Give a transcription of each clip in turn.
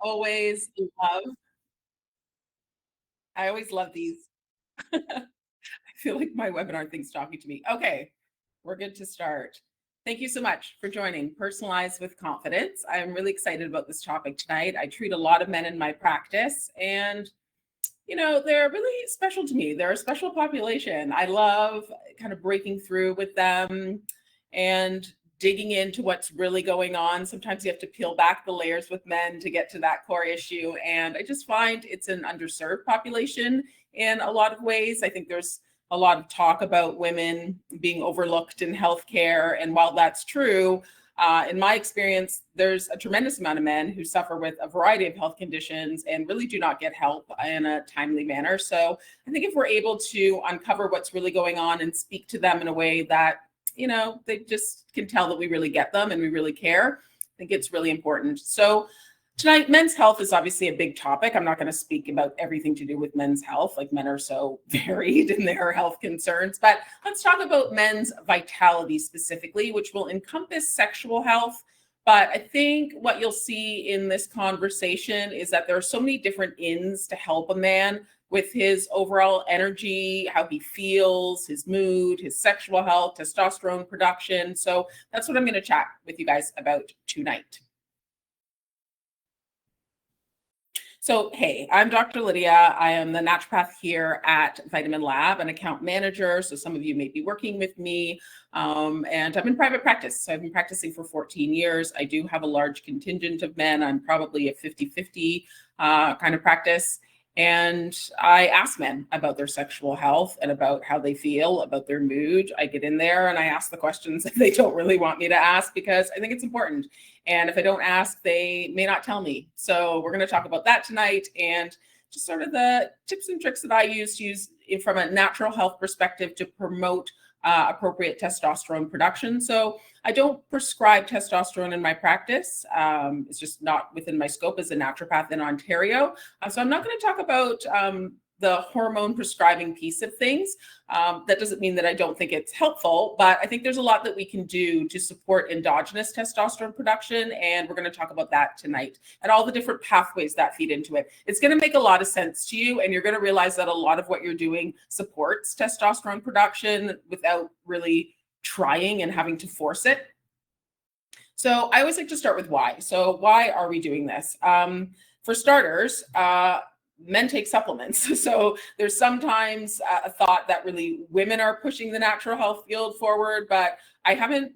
always love I always love these. I feel like my webinar thing's talking to me. Okay, we're good to start. Thank you so much for joining Personalize with Confidence. I'm really excited about this topic tonight. I treat a lot of men in my practice, and they're really special to me. They're a special population. I love kind of breaking through with them and digging into what's really going on. Sometimes you have to peel back the layers with men to get to that core issue. And I just find it's an underserved population in a lot of ways. I think there's a lot of talk about women being overlooked in healthcare. And while that's true, in my experience, there's a tremendous amount of men who suffer with a variety of health conditions and really do not get help in a timely manner. So I think if we're able to uncover what's really going on and speak to them in a way that, they just can tell that we really get them and we really care, I think it's really important. So tonight, men's health is obviously a big topic. I'm not going to speak about everything to do with men's health, like men are so varied in their health concerns, but let's talk about men's vitality specifically, which will encompass sexual health. But I think what you'll see in this conversation is that there are so many different ins to help a man with his overall energy, how he feels, his mood, his sexual health, testosterone production. So that's what I'm going to chat with you guys about tonight. So, hey, I'm Dr. Lydia. I am the naturopath here at Vitamin Lab, an account manager. So some of you may be working with me, and I'm in private practice. So I've been practicing for 14 years. I do have a large contingent of men. I'm probably a 50-50 kind of practice. And I ask men about their sexual health and about how they feel, about their mood. I get in there and I ask the questions that they don't really want me to ask because I think it's important. And if I don't ask, they may not tell me. So we're going to talk about that tonight and just sort of the tips and tricks that I use from a natural health perspective to promote appropriate testosterone production. So I don't prescribe testosterone in my practice. It's just not within my scope as a naturopath in Ontario. So I'm not going to talk about the hormone prescribing piece of things. That doesn't mean that I don't think it's helpful, but I think there's a lot that we can do to support endogenous testosterone production. And we're going to talk about that tonight and all the different pathways that feed into it. It's going to make a lot of sense to you. And you're going to realize that a lot of what you're doing supports testosterone production without really trying and having to force it. So I always like to start with why. So why are we doing this? For starters, men take supplements. So there's sometimes a thought that really women are pushing the natural health field forward, but I don't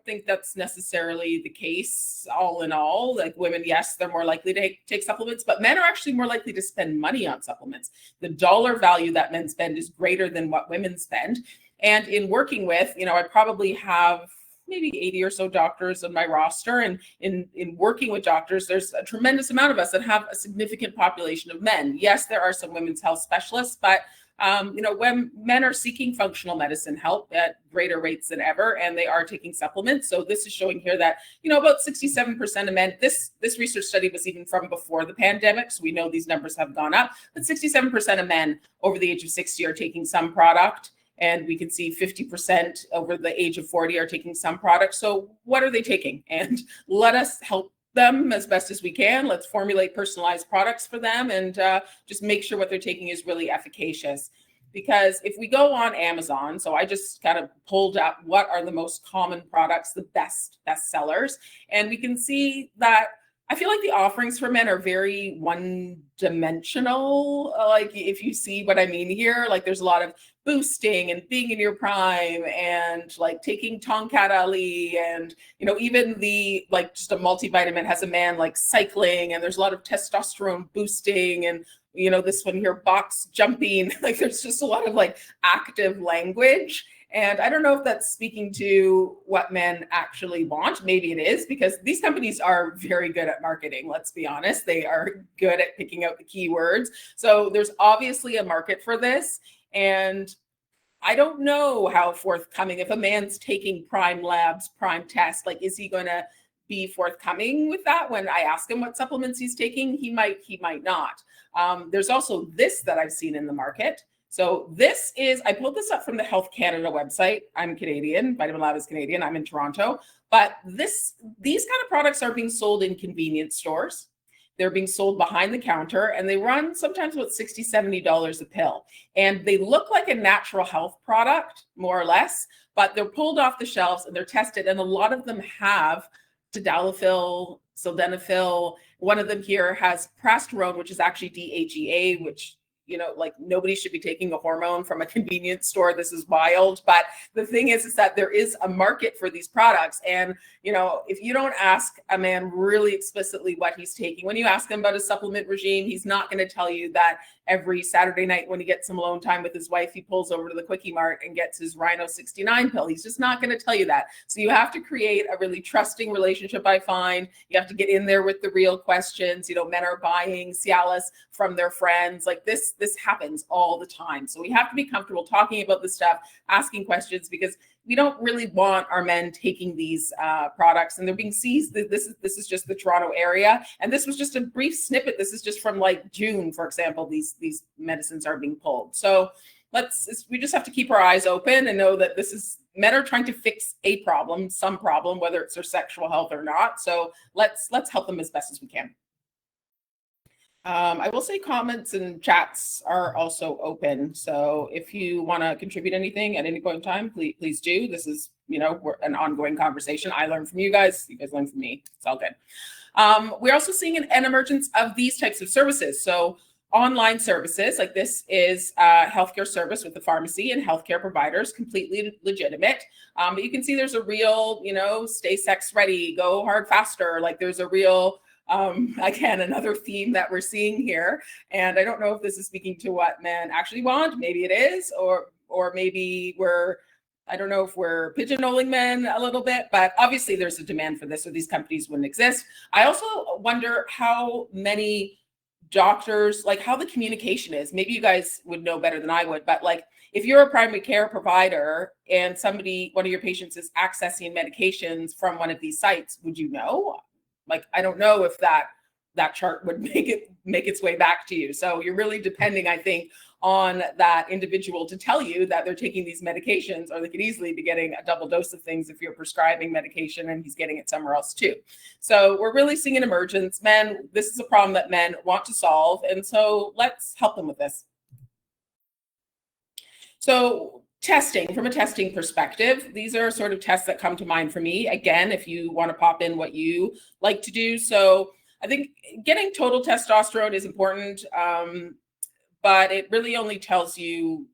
think that's necessarily the case all in all. Like women, yes, they're more likely to take supplements, but men are actually more likely to spend money on supplements. The dollar value that men spend is greater than what women spend. And in working with, I probably have maybe 80 or so doctors on my roster. And in working with doctors, there's a tremendous amount of us that have a significant population of men. Yes, there are some women's health specialists, but when men are seeking functional medicine help at greater rates than ever, and they are taking supplements. So this is showing here that, about 67% of men, this research study was even from before the pandemic. So we know these numbers have gone up, but 67% of men over the age of 60 are taking some product. And we can see 50% over the age of 40 are taking some product. So what are they taking? And let us help them as best as we can. Let's formulate personalized products for them and just make sure what they're taking is really efficacious. Because if we go on Amazon, so I just kind of pulled up what are the most common products, the best sellers, and we can see that I feel like the offerings for men are very one-dimensional. Like if you see what I mean here, like there's a lot of boosting and being in your prime and like taking Tongkat Ali and, even the like just a multivitamin has a man like cycling and there's a lot of testosterone boosting and, this one here, box jumping, like there's just a lot of like active language. And I don't know if that's speaking to what men actually want. Maybe it is, because these companies are very good at marketing. Let's be honest. They are good at picking out the keywords. So there's obviously a market for this. And I don't know how forthcoming, if a man's taking Prime Labs, Prime Test, like, is he going to be forthcoming with that when I ask him what supplements he's taking? He might not. There's also this that I've seen in the market. So this is, I pulled this up from the Health Canada website. I'm Canadian, Vitamin Lab is Canadian, I'm in Toronto, but these kind of products are being sold in convenience stores. They're being sold behind the counter, and they run sometimes about $60, $70 a pill. And they look like a natural health product, more or less, but they're pulled off the shelves and they're tested. And a lot of them have tadalafil, sildenafil. One of them here has prasterone, which is actually DHEA, which, like nobody should be taking a hormone from a convenience store. This is wild. But the thing is that there is a market for these products. And, if you don't ask a man really explicitly what he's taking, when you ask him about a supplement regime, he's not going to tell you that every Saturday night when he gets some alone time with his wife, he pulls over to the Quickie Mart and gets his Rhino 69 pill. He's just not going to tell you that. So you have to create a really trusting relationship, I find. You have to get in there with the real questions. Men are buying Cialis from their friends. Like this happens all the time. So we have to be comfortable talking about this stuff, asking questions, because we don't really want our men taking these products and they're being seized. This is just the Toronto area. And this was just a brief snippet. This is just from like June, for example, these medicines are being pulled. So we just have to keep our eyes open and know that men are trying to fix a problem, some problem, whether it's their sexual health or not. So let's help them as best as we can. I will say comments and chats are also open. So if you want to contribute anything at any point in time, please do. This is, we're an ongoing conversation. I learn from you guys learn from me. It's all good. We're also seeing an emergence of these types of services. So online services, like this is a healthcare service with the pharmacy and healthcare providers, completely legitimate. But you can see there's a real, stay sex ready, go hard faster. Like there's a real, again, another theme that we're seeing here. And I don't know if this is speaking to what men actually want. Maybe it is, or maybe I don't know if we're pigeonholing men a little bit, but obviously there's a demand for this, or these companies wouldn't exist. I also wonder how many doctors, like how the communication is. Maybe you guys would know better than I would, but like if you're a primary care provider and one of your patients is accessing medications from one of these sites, would you know? Like, I don't know if that chart would make its way back to you. So you're really depending, I think, on that individual to tell you that they're taking these medications, or they could easily be getting a double dose of things if you're prescribing medication and he's getting it somewhere else too. So we're really seeing an emergence. This is a problem that men want to solve. And so let's help them with this. So testing, from a testing perspective, these are sort of tests that come to mind for me. Again, if you want to pop in what you like to do. So I think getting total testosterone is important, but it really only tells you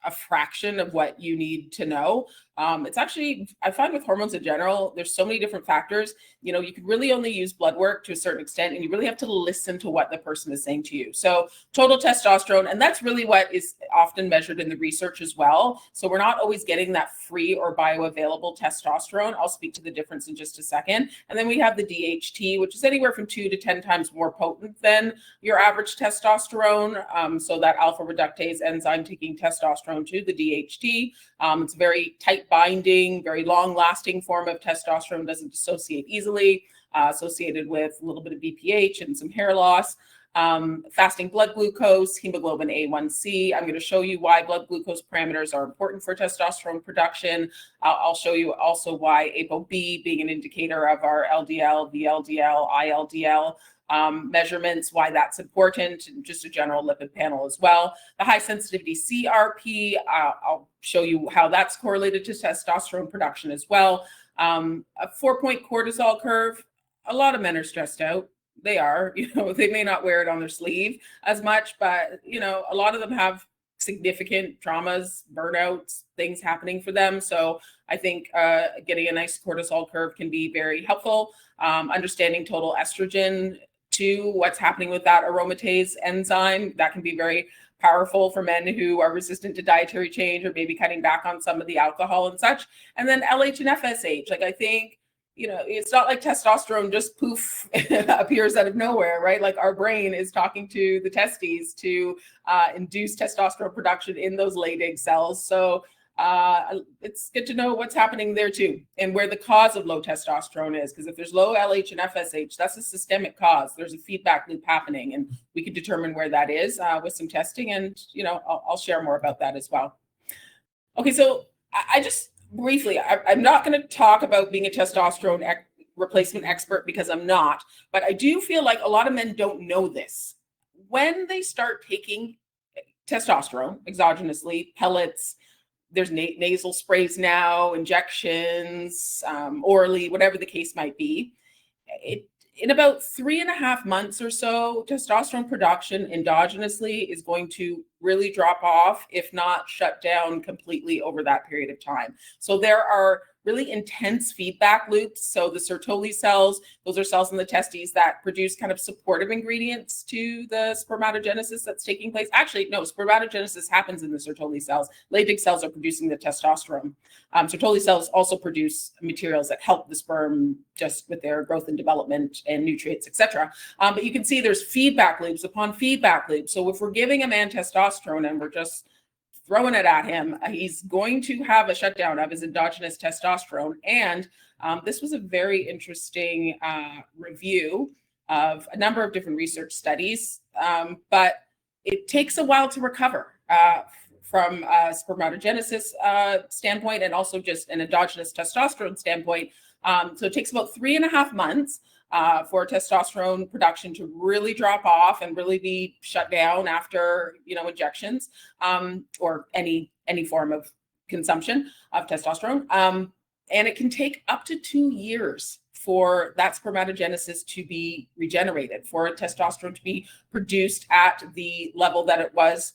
a fraction of what you need to know. It's actually, I find with hormones in general, there's so many different factors. You can really only use blood work to a certain extent, and you really have to listen to what the person is saying to you. So total testosterone, and that's really what is often measured in the research as well. So we're not always getting that free or bioavailable testosterone. I'll speak to the difference in just a second. And then we have the DHT, which is anywhere from 2 to 10 times more potent than your average testosterone. So that alpha reductase enzyme taking testosterone to the DHT. It's very tight binding, very long lasting form of testosterone, doesn't dissociate easily, associated with a little bit of BPH and some hair loss. Fasting blood glucose, hemoglobin A1C. I'm going to show you why blood glucose parameters are important for testosterone production. I'll show you also why ApoB, being an indicator of our LDL, VLDL, ILDL, measurements, why that's important, and just a general lipid panel as well. The high sensitivity CRP, I'll show you how that's correlated to testosterone production as well. A 4-point cortisol curve. A lot of men are stressed out. They are, they may not wear it on their sleeve as much, but, a lot of them have significant traumas, burnouts, things happening for them. So I think getting a nice cortisol curve can be very helpful. Understanding total estrogen, too, what's happening with that aromatase enzyme, that can be very powerful for men who are resistant to dietary change or maybe cutting back on some of the alcohol and such. And then LH and FSH, like I think, it's not like testosterone just poof appears out of nowhere, right? Like our brain is talking to the testes to induce testosterone production in those Leydig cells. So it's good to know what's happening there too, and where the cause of low testosterone is. Because if there's low LH and FSH, that's a systemic cause. There's a feedback loop happening, and we can determine where that is with some testing. And I'll share more about that as well. Okay, so I just briefly, I'm not going to talk about being a testosterone replacement expert because I'm not, but I do feel like a lot of men don't know this. When they start taking testosterone exogenously, pellets, there's nasal sprays now, injections, orally, whatever the case might be. In about 3.5 months or so, testosterone production endogenously is going to really drop off, if not shut down completely over that period of time. So there are really intense feedback loops. So the Sertoli cells, those are cells in the testes that produce kind of supportive ingredients to the spermatogenesis that's taking place. Actually, no, spermatogenesis happens in the Sertoli cells. Leydig cells are producing the testosterone. Sertoli cells also produce materials that help the sperm just with their growth and development and nutrients, etc. But you can see there's feedback loops upon feedback loops. So if we're giving a man testosterone and we're just throwing it at him, he's going to have a shutdown of his endogenous testosterone. And this was a very interesting review of a number of different research studies, but it takes a while to recover from a spermatogenesis standpoint and also just an endogenous testosterone standpoint. So it takes about 3.5 months for testosterone production to really drop off and really be shut down after, injections or any form of consumption of testosterone. And it can take up to 2 years for that spermatogenesis to be regenerated, for testosterone to be produced at the level that it was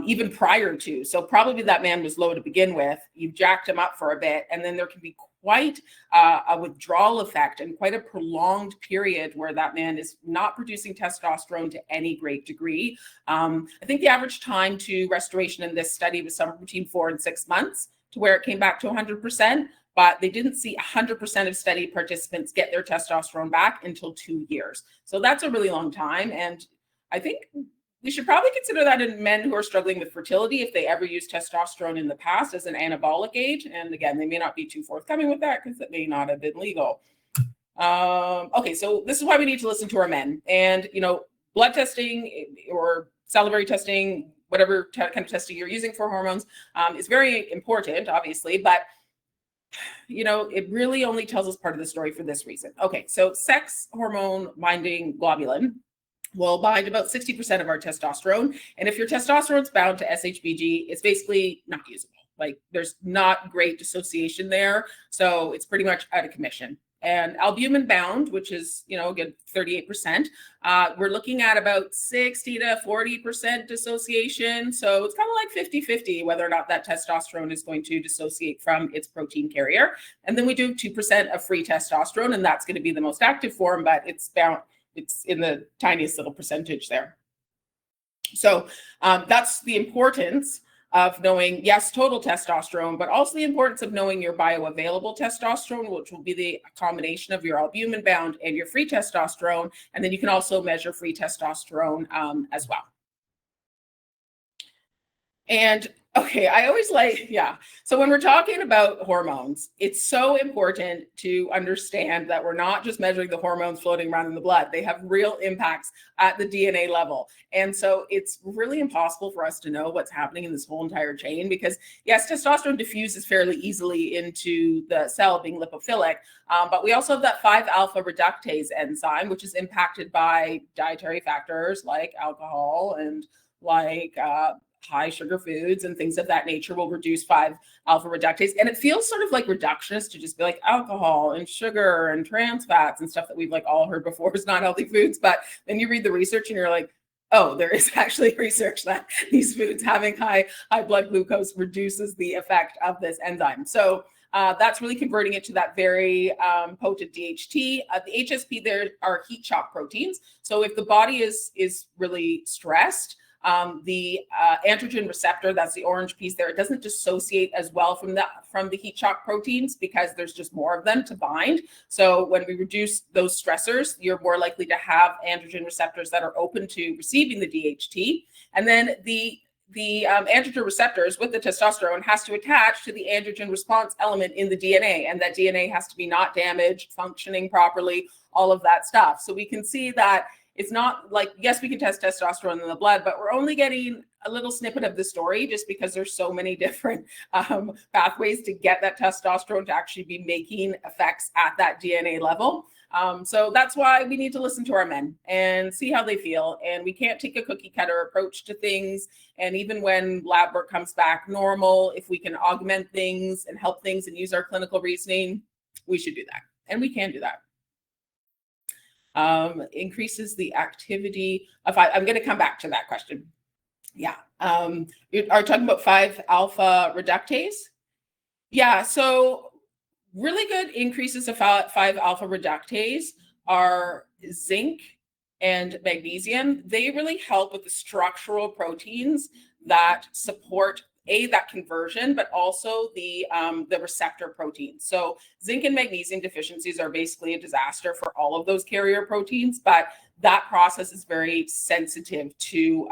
even prior to. So probably that man was low to begin with. You've jacked him up for a bit, and then there can be quite a withdrawal effect and quite a prolonged period where that man is not producing testosterone to any great degree. I think the average time to restoration in this study was somewhere between 4 and 6 months to where it came back to 100%, but they didn't see 100% of study participants get their testosterone back until 2 years. So that's a really long time. And I think we should probably consider that in men who are struggling with fertility, if they ever used testosterone in the past as an anabolic aid. And again, they may not be too forthcoming with that because it may not have been legal. Okay, so this is why we need to listen to our men. And, blood testing or salivary testing, whatever kind of testing you're using for hormones, is very important, obviously, but it really only tells us part of the story for this reason. Okay, so sex hormone binding globulin will bind about 60% of our testosterone. And if your testosterone's bound to SHBG, it's basically not usable. Like there's not great dissociation there. So it's pretty much out of commission. And albumin bound, which is, again, 38%, we're looking at about 60 to 40% dissociation. So it's kind of like 50-50 whether or not that testosterone is going to dissociate from its protein carrier. And then we do 2% of free testosterone, and that's going to be the most active form, but it's in the tiniest little percentage there. So that's the importance of knowing, yes, total testosterone, but also the importance of knowing your bioavailable testosterone, which will be the combination of your albumin bound and your free testosterone. And then you can also measure free testosterone as well. And okay, I always so when we're talking about hormones, it's so important to understand that we're not just measuring the hormones floating around in the blood. They have real impacts at the DNA level. And so it's really impossible for us to know what's happening in this whole entire chain because, yes, testosterone diffuses fairly easily into the cell being lipophilic, but we also have that 5-alpha reductase enzyme, which is impacted by dietary factors like alcohol and like high sugar foods and things of that nature will reduce 5-alpha reductase. And it feels sort of like reductionist to just be like alcohol and sugar and trans fats and stuff that we've all heard before is not healthy foods. But then you read the research and you're like, oh, there is actually research that these foods having high blood glucose reduces the effect of this enzyme. So that's really converting it to that very potent DHT. The HSP there are heat shock proteins. So if the body is really stressed, the androgen receptor, that's the orange piece there, it doesn't dissociate as well from the heat shock proteins because there's just more of them to bind. So when we reduce those stressors, you're more likely to have androgen receptors that are open to receiving the DHT. And then the androgen receptors with the testosterone has to attach to the androgen response element in the DNA, and that DNA has to be not damaged, functioning properly, all of that stuff. So we can see that it's not like, yes, we can test testosterone in the blood, but we're only getting a little snippet of the story just because there's so many different pathways to get that testosterone to actually be making effects at that DNA level. So that's why we need to listen to our men and see how they feel. And we can't take a cookie cutter approach to things. And even when lab work comes back normal, if we can augment things and help things and use our clinical reasoning, we should do that. And we can do that. Increases the activity of, I'm going to come back to that question. Yeah. You are talking about 5-alpha reductase? Yeah. So really good increases of 5-alpha reductase are zinc and magnesium. They really help with the structural proteins that support that conversion, but also the receptor proteins. So zinc and magnesium deficiencies are basically a disaster for all of those carrier proteins, but that process is very sensitive to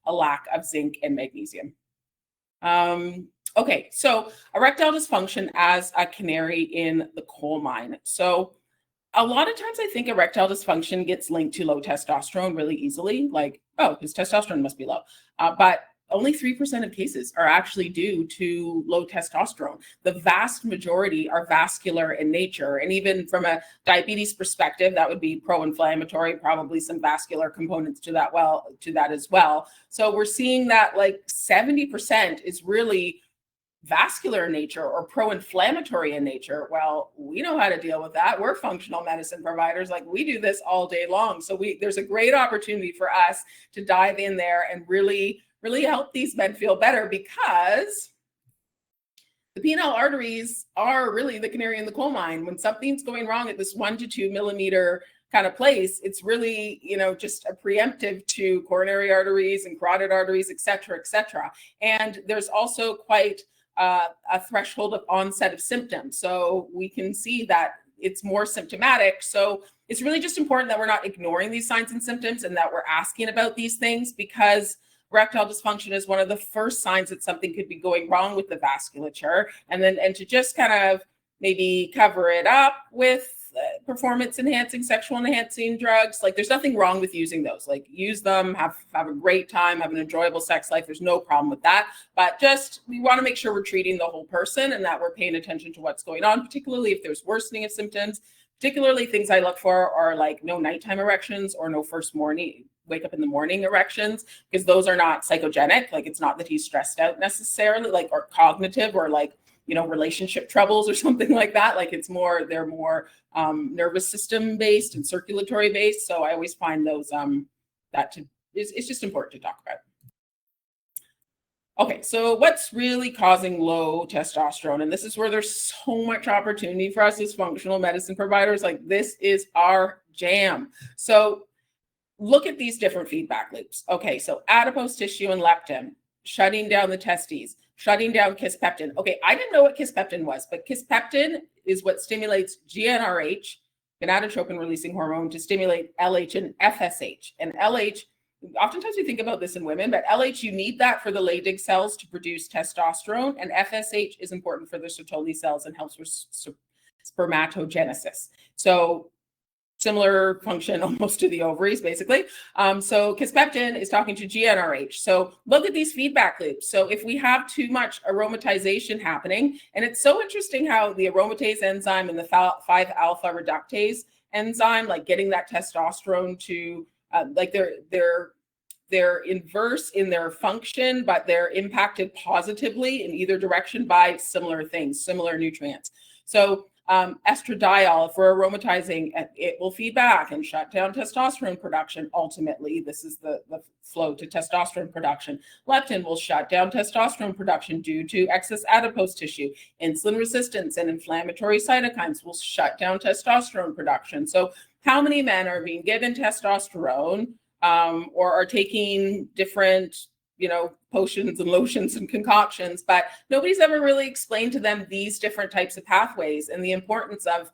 a lack of zinc and magnesium. Okay, so erectile dysfunction as a canary in the coal mine. So a lot of times I think erectile dysfunction gets linked to low testosterone really easily, like, oh, his testosterone must be low. But only 3% of cases are actually due to low testosterone. The vast majority are vascular in nature. And even from a diabetes perspective, that would be pro-inflammatory, probably some vascular components to that as well. So we're seeing that like 70% is really vascular in nature or pro-inflammatory in nature. Well, we know how to deal with that. We're functional medicine providers. Like, we do this all day long. So there's a great opportunity for us to dive in there and really help these men feel better, because the penile arteries are really the canary in the coal mine. When something's going wrong at this 1 to 2 millimeter kind of place, it's really, just a preemptive to coronary arteries and carotid arteries, et cetera, et cetera. And there's also quite a threshold of onset of symptoms. So we can see that it's more symptomatic. So it's really just important that we're not ignoring these signs and symptoms, and that we're asking about these things, because erectile dysfunction is one of the first signs that something could be going wrong with the vasculature. And to just kind of maybe cover it up with performance enhancing, sexual enhancing drugs. Like, there's nothing wrong with using those. Like, use them, have a great time, have an enjoyable sex life. There's no problem with that. But just, we want to make sure we're treating the whole person and that we're paying attention to what's going on, particularly if there's worsening of symptoms. Particularly things I look for are like no nighttime erections or no wake up in the morning erections, because those are not psychogenic. Like, it's not that he's stressed out necessarily, like, or cognitive, or like, relationship troubles or something like that. Like, they're more nervous system based and circulatory based. So I always find those it's just important to talk about. Okay, so what's really causing low testosterone? And this is where there's so much opportunity for us as functional medicine providers. Like, this is our jam. So look at these different feedback loops. Okay, so adipose tissue and leptin, shutting down the testes, shutting down kisspeptin. Okay, I didn't know what kisspeptin was, but kisspeptin is what stimulates GnRH, gonadotropin-releasing hormone, to stimulate LH and FSH. And LH, oftentimes we think about this in women, but LH, you need that for the Leydig cells to produce testosterone, and FSH is important for the Sertoli cells and helps with spermatogenesis. So similar function almost to the ovaries, basically. So kisspeptin is talking to GnRH. So look at these feedback loops. So if we have too much aromatization happening, and it's so interesting how the aromatase enzyme and the 5-alpha reductase enzyme, like getting that testosterone to, like they're inverse in their function, but they're impacted positively in either direction by similar things, similar nutrients. So estradiol, if we're aromatizing, it will feed back and shut down testosterone production. Ultimately, this is the flow to testosterone production. Leptin will shut down testosterone production due to excess adipose tissue. Insulin resistance and inflammatory cytokines will shut down testosterone production. So how many men are being given testosterone or are taking different potions and lotions and concoctions, but nobody's ever really explained to them these different types of pathways and the importance of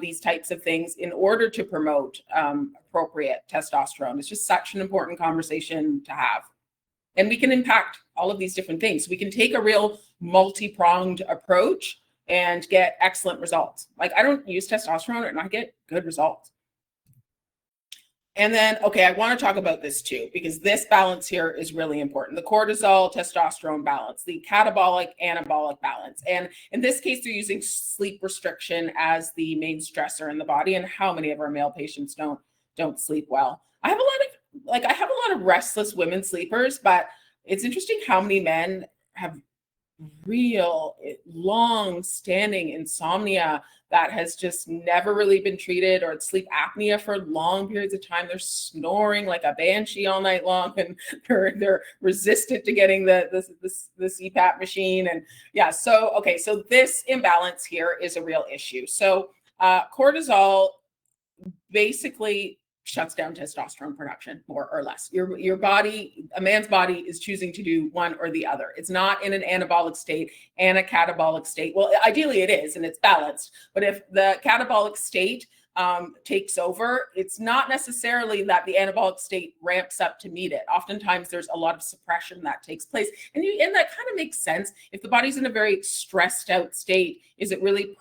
these types of things in order to promote appropriate testosterone. It's just such an important conversation to have. And we can impact all of these different things. We can take a real multi-pronged approach and get excellent results. Like, I don't use testosterone and I get good results. And then, okay, I want to talk about this too, because this balance here is really important. The cortisol testosterone balance, the catabolic anabolic balance. And in this case, they're using sleep restriction as the main stressor in the body. And how many of our male patients don't sleep well? I have a lot of restless women sleepers, but it's interesting how many men have real long-standing insomnia that has just never really been treated, or it's sleep apnea for long periods of time. They're snoring like a banshee all night long, and they're resistant to getting the CPAP machine. And yeah, so okay, so this imbalance here is a real issue. So cortisol basically shuts down testosterone production, more or less. Your body, a man's body, is choosing to do one or the other. It's not in an anabolic state and a catabolic state. Well, ideally it is, and it's balanced. But if the catabolic state takes over, it's not necessarily that the anabolic state ramps up to meet it. Oftentimes there's a lot of suppression that takes place. And that kind of makes sense. If the body's in a very stressed out state, is it really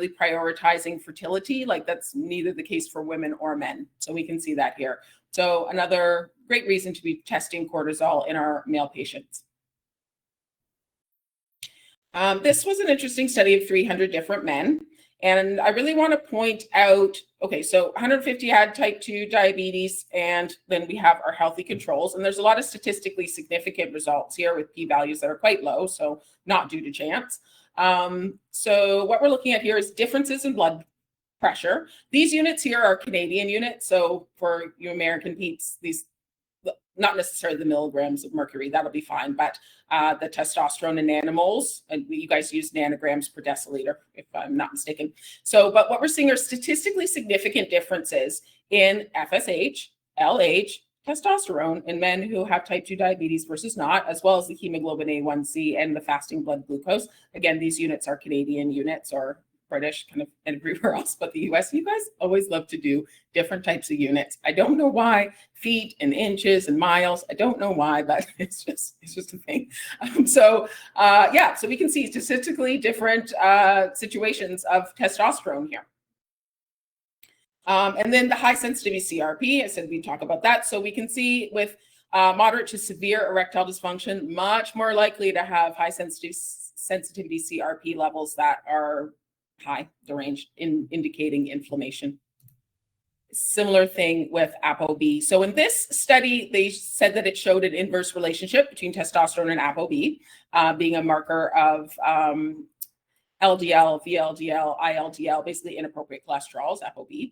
prioritizing fertility? Like, that's neither the case for women or men. So we can see that here. So another great reason to be testing cortisol in our male patients. This was an interesting study of 300 different men. And I really want to point out, okay, so 150 had type 2 diabetes, and then we have our healthy controls. And there's a lot of statistically significant results here with p-values that are quite low, so not due to chance. So what we're looking at here is differences in blood pressure. These units here are Canadian units. So for you American peeps, these, not necessarily the milligrams of mercury, that'll be fine, but the testosterone in nanomoles, and you guys use nanograms per deciliter, if I'm not mistaken. So, but what we're seeing are statistically significant differences in FSH, LH, testosterone in men who have type 2 diabetes versus not, as well as the hemoglobin A1C and the fasting blood glucose. Again, these units are Canadian units, or British, kind of everywhere else but the US. You guys always love to do different types of units. I don't know why. Feet and inches and miles. I don't know why, but it's just a thing. So we can see statistically different situations of testosterone here. And then the high sensitivity CRP, I said we'd talk about that. So we can see with moderate to severe erectile dysfunction, much more likely to have high sensitivity CRP levels that are high, deranged, indicating inflammation. Similar thing with ApoB. So in this study, they said that it showed an inverse relationship between testosterone and ApoB, being a marker of LDL, VLDL, ILDL, basically inappropriate cholesterols, ApoB.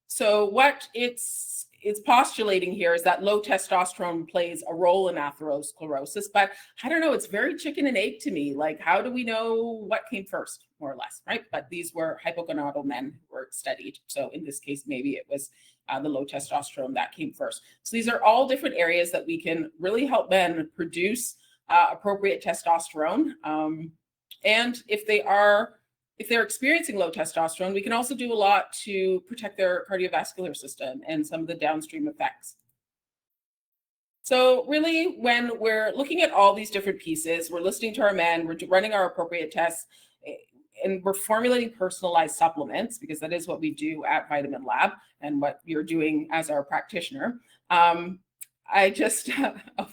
So what it's postulating here is that low testosterone plays a role in atherosclerosis, but I don't know, it's very chicken and egg to me. Like, how do we know what came first, more or less, right? But these were hypogonadal men who were studied. So in this case, maybe it was the low testosterone that came first. So these are all different areas that we can really help men produce appropriate testosterone. And if they're experiencing low testosterone, we can also do a lot to protect their cardiovascular system and some of the downstream effects. So really, when we're looking at all these different pieces, we're listening to our men, we're running our appropriate tests, and we're formulating personalized supplements, because that is what we do at Vitamin Lab and what you're doing as our practitioner. Oh,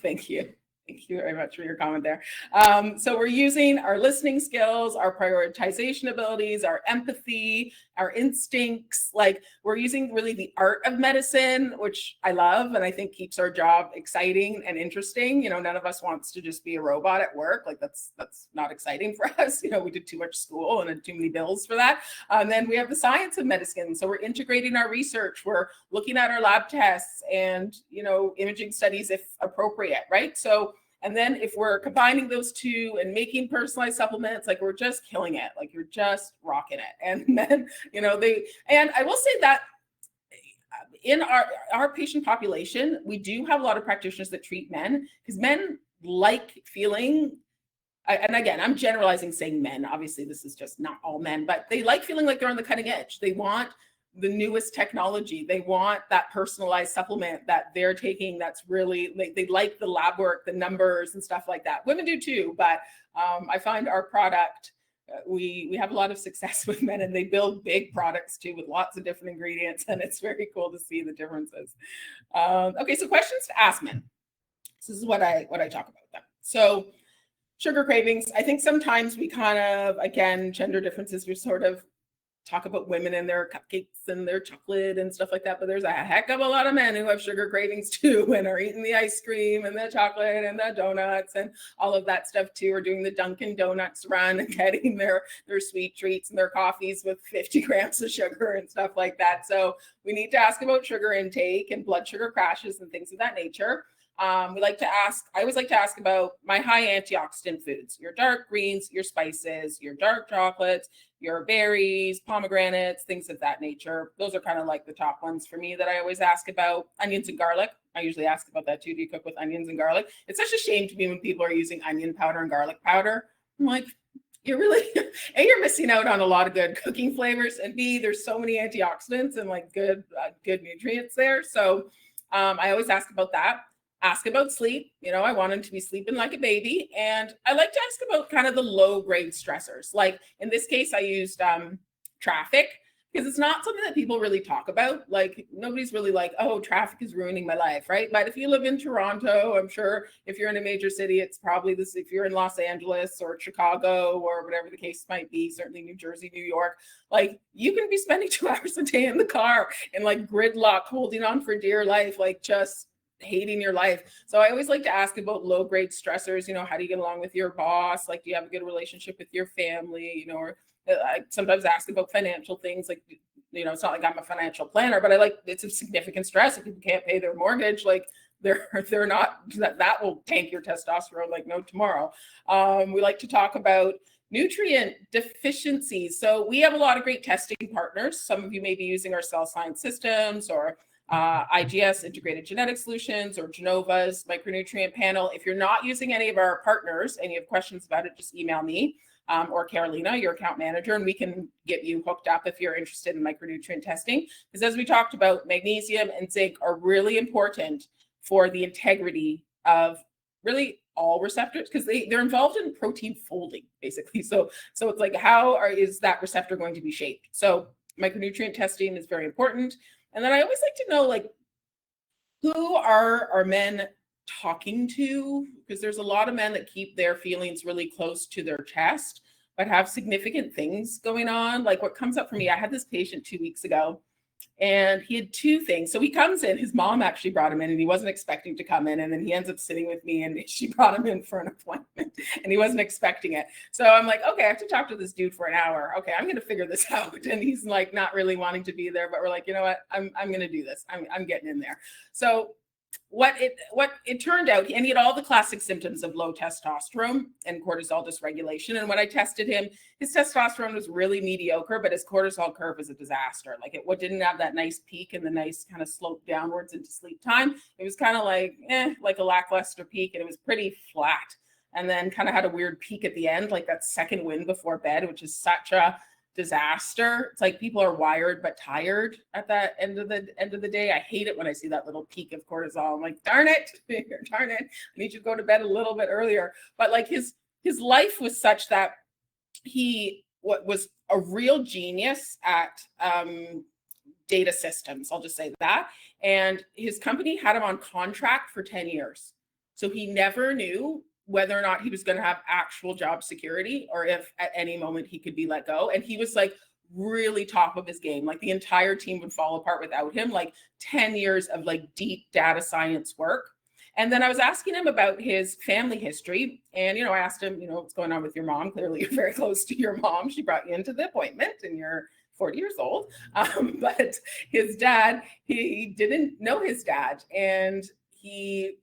thank you. Thank you very much for your comment there. So we're using our listening skills, our prioritization abilities, our empathy, our instincts. Like, we're using really the art of medicine, which I love and I think keeps our job exciting and interesting. You know, none of us wants to just be a robot at work. Like, that's not exciting for us. You know, we did too much school and had too many bills for that. And then we have the science of medicine. So we're integrating our research. We're looking at our lab tests and, you know, imaging studies if appropriate, right? So, and then if we're combining those two and making personalized supplements, like, we're just killing it. Like, you're just rocking it. And then, you know, and I will say that in our patient population, we do have a lot of practitioners that treat men, because men like feeling, and again, I'm generalizing saying men, obviously this is just not all men, but they like feeling like they're on the cutting edge. They want the newest technology. They want that personalized supplement that they're taking. That's really, they like the lab work, the numbers and stuff like that. Women do too, but I find our product we have a lot of success with men, and they build big products too with lots of different ingredients, and it's very cool to see the differences. Okay, so questions to ask men. This is what I talk about them. So sugar cravings. I think sometimes we kind of, again, gender differences, we sort of talk about women and their cupcakes and their chocolate and stuff like that, but there's a heck of a lot of men who have sugar cravings too and are eating the ice cream and the chocolate and the donuts and all of that stuff too, or doing the Dunkin' Donuts run and getting their sweet treats and their coffees with 50 grams of sugar and stuff like that. So we need to ask about sugar intake and blood sugar crashes and things of that nature. I always like to ask about my high antioxidant foods, your dark greens, your spices, your dark chocolates, your berries, pomegranates, things of that nature. Those are kind of like the top ones for me that I always ask about. Onions and garlic. I usually ask about that too. Do you cook with onions and garlic? It's such a shame to me when people are using onion powder and garlic powder. I'm like, you're really, A, you're missing out on a lot of good cooking flavors, and B, there's so many antioxidants and like good nutrients there. So I always ask about that. Ask about sleep. I want him to be sleeping like a baby. And I like to ask about kind of the low grade stressors. Like in this case, I used traffic, because it's not something that people really talk about. Like nobody's really like, oh, traffic is ruining my life, right? But if you live in Toronto, I'm sure if you're in a major city, it's probably this. If you're in Los Angeles or Chicago or whatever the case might be, certainly New Jersey, New York, like you can be spending 2 hours a day in the car and like gridlock, holding on for dear life, like just hating your life. So I always like to ask about low grade stressors. How do you get along with your boss? Like, do you have a good relationship with your family? Or I sometimes ask about financial things. Like, it's not like I'm a financial planner, but it's a significant stress. If people can't pay their mortgage, like they're not, that will tank your testosterone like no tomorrow. We like to talk about nutrient deficiencies. So we have a lot of great testing partners. Some of you may be using our Cell Science Systems or IGS, Integrated Genetic Solutions, or Genova's micronutrient panel. If you're not using any of our partners and you have questions about it, just email me or Carolina, your account manager, and we can get you hooked up if you're interested in micronutrient testing. Because as we talked about, magnesium and zinc are really important for the integrity of really all receptors, because they're involved in protein folding, basically. So it's like, is that receptor going to be shaped? So micronutrient testing is very important. And then I always like to know, like, who are men talking to? Because there's a lot of men that keep their feelings really close to their chest, but have significant things going on. Like what comes up for me, I had this patient 2 weeks ago, and he had two things. So he comes in, his mom actually brought him in, and he wasn't expecting to come in. And then he ends up sitting with me, and she brought him in for an appointment, and he wasn't expecting it. So I'm like, okay, I have to talk to this dude for an hour. Okay, I'm going to figure this out. And he's like, not really wanting to be there, but we're like, you know what? I'm going to do this. I'm getting in there. So what it turned out, and he had all the classic symptoms of low testosterone and cortisol dysregulation. And when I tested him, his testosterone was really mediocre, but his cortisol curve was a disaster. Like it didn't have that nice peak and the nice kind of slope downwards into sleep time. It was kind of like a lackluster peak, and it was pretty flat. And then kind of had a weird peak at the end, like that second wind before bed, which is such a disaster. It's like people are wired but tired at that end of the day. I hate it when I see that little peak of cortisol. I'm like, darn it, I need you to go to bed a little bit earlier. But like his life was such that he was a real genius at data systems. I'll just say that. And his company had him on contract for 10 years. So he never knew whether or not he was going to have actual job security, or if at any moment he could be let go. And he was like really top of his game. Like the entire team would fall apart without him, like 10 years of like deep data science work. And then I was asking him about his family history. And, I asked him, what's going on with your mom? Clearly you're very close to your mom. She brought you into the appointment and you're 40 years old. But his dad, he didn't know his dad. And he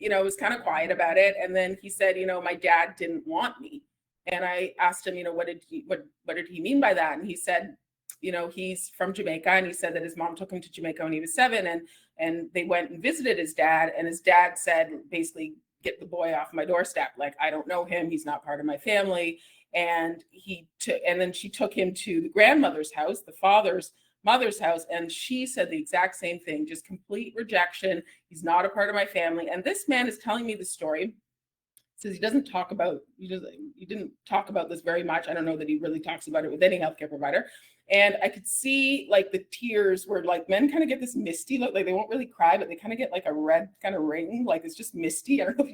was kind of quiet about it. And then he said, my dad didn't want me. And I asked him, what did he mean by that? And he said, he's from Jamaica. And he said that his mom took him to Jamaica when he was 7. And they went and visited his dad. And his dad said, basically, get the boy off my doorstep. Like, I don't know him. He's not part of my family. And then she took him to the grandmother's house, the father's mother's house, and she said the exact same thing, just complete rejection. He's not a part of my family. And this man is telling me the story says he doesn't talk about, he didn't talk about this very much. I don't know that he really talks about it with any healthcare provider. And I could see like the tears where like men kind of get this misty look, like they won't really cry, but they kind of get like a red kind of ring, like it's just misty. I don't know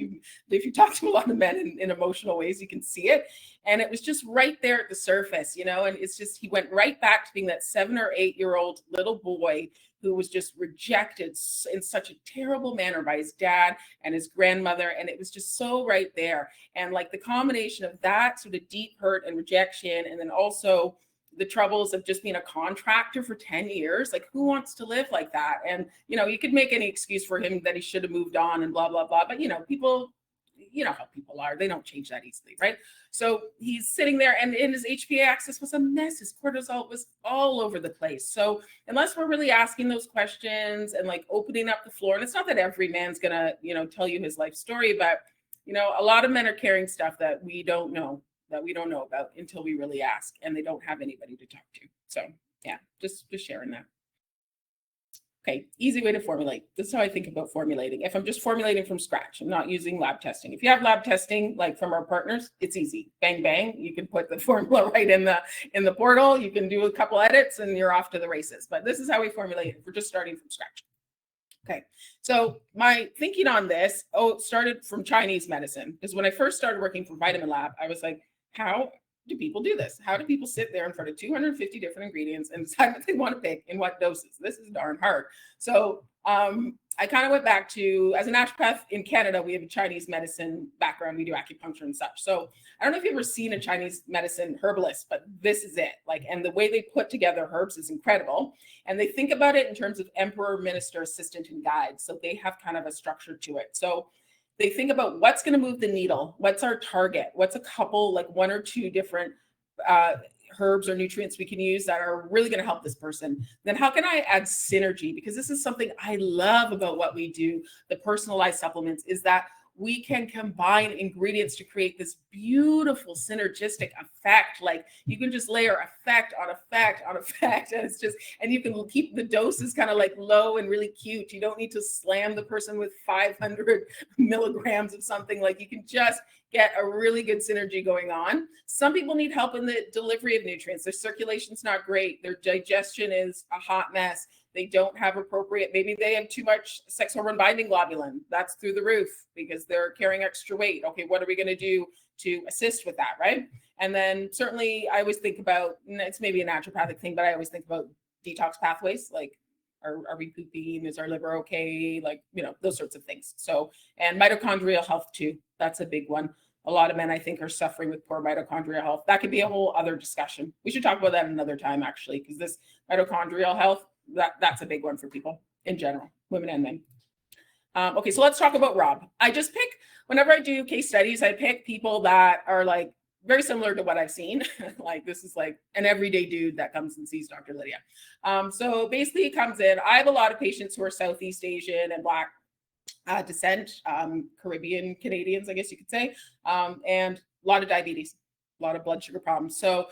if you talk to a lot of men in emotional ways, you can see it. And it was just right there at the surface, you know, and it's just, he went right back to being that 7 or 8 year old little boy who was just rejected in such a terrible manner by his dad and his grandmother. And it was just so right there. And like the combination of that sort of deep hurt and rejection, and then also the troubles of just being a contractor for 10 years, like who wants to live like that? And, you know, you could make any excuse for him that he should have moved on and blah, blah, blah. But, you know, people, you know how people are, they don't change that easily, right? So he's sitting there and in his HPA axis was a mess. His cortisol was all over the place. So unless we're really asking those questions and like opening up the floor, and it's not that every man's gonna, you know, tell you his life story, but, you know, a lot of men are carrying stuff that we don't know about until we really ask, and they don't have anybody to talk to. So yeah, just sharing that. Okay, easy way to formulate. This is how I think about formulating. If I'm just formulating from scratch, I'm not using lab testing. If you have lab testing, like from our partners, it's easy. Bang, bang. You can put the formula right in the portal. You can do a couple edits and you're off to the races. But this is how we formulate. We're just starting from scratch. Okay, so my thinking on this, started from Chinese medicine. Because when I first started working for Vitamin Lab, I was like, how do people do this? How do people sit there in front of 250 different ingredients and decide what they want to pick in what doses? This is darn hard. So I kind of went back to, as a naturopath in Canada, we have a Chinese medicine background. We do acupuncture and such. So I don't know if you've ever seen a Chinese medicine herbalist, but this is it. Like, and the way they put together herbs is incredible. And they think about it in terms of emperor, minister, assistant, and guide. So they have kind of a structure to it. So they think about what's going to move the needle, what's our target, what's a couple, like 1 or 2 different herbs or nutrients we can use that are really going to help this person. Then how can I add synergy? Because this is something I love about what we do, the personalized supplements, is that we can combine ingredients to create this beautiful synergistic effect. Like you can just layer effect on effect on effect. And it's just, and you can keep the doses kind of like low and really cute. You don't need to slam the person with 500 milligrams of something. Like you can just get a really good synergy going on. Some people need help in the delivery of nutrients. Their circulation's not great. Their digestion is a hot mess. They don't have appropriate, maybe they have too much sex hormone binding globulin. That's through the roof because they're carrying extra weight. Okay, what are we going to do to assist with that, right? And then certainly I always think about, it's maybe a naturopathic thing, but I always think about detox pathways. Like, are we pooping? Is our liver okay? Like, you know, those sorts of things. So, and mitochondrial health too. That's a big one. A lot of men, I think, are suffering with poor mitochondrial health. That could be a whole other discussion. We should talk about that another time, actually, because this mitochondrial health, that's a big one for people in general, women and men. Okay, so let's talk about Rob. I just pick, whenever I do case studies, I pick people that are like very similar to what I've seen. Like this is like an everyday dude that comes and sees Dr. Lydia. So basically he comes in, I have a lot of patients who are Southeast Asian and Black descent, Caribbean Canadians, I guess you could say, and a lot of diabetes, a lot of blood sugar problems. So,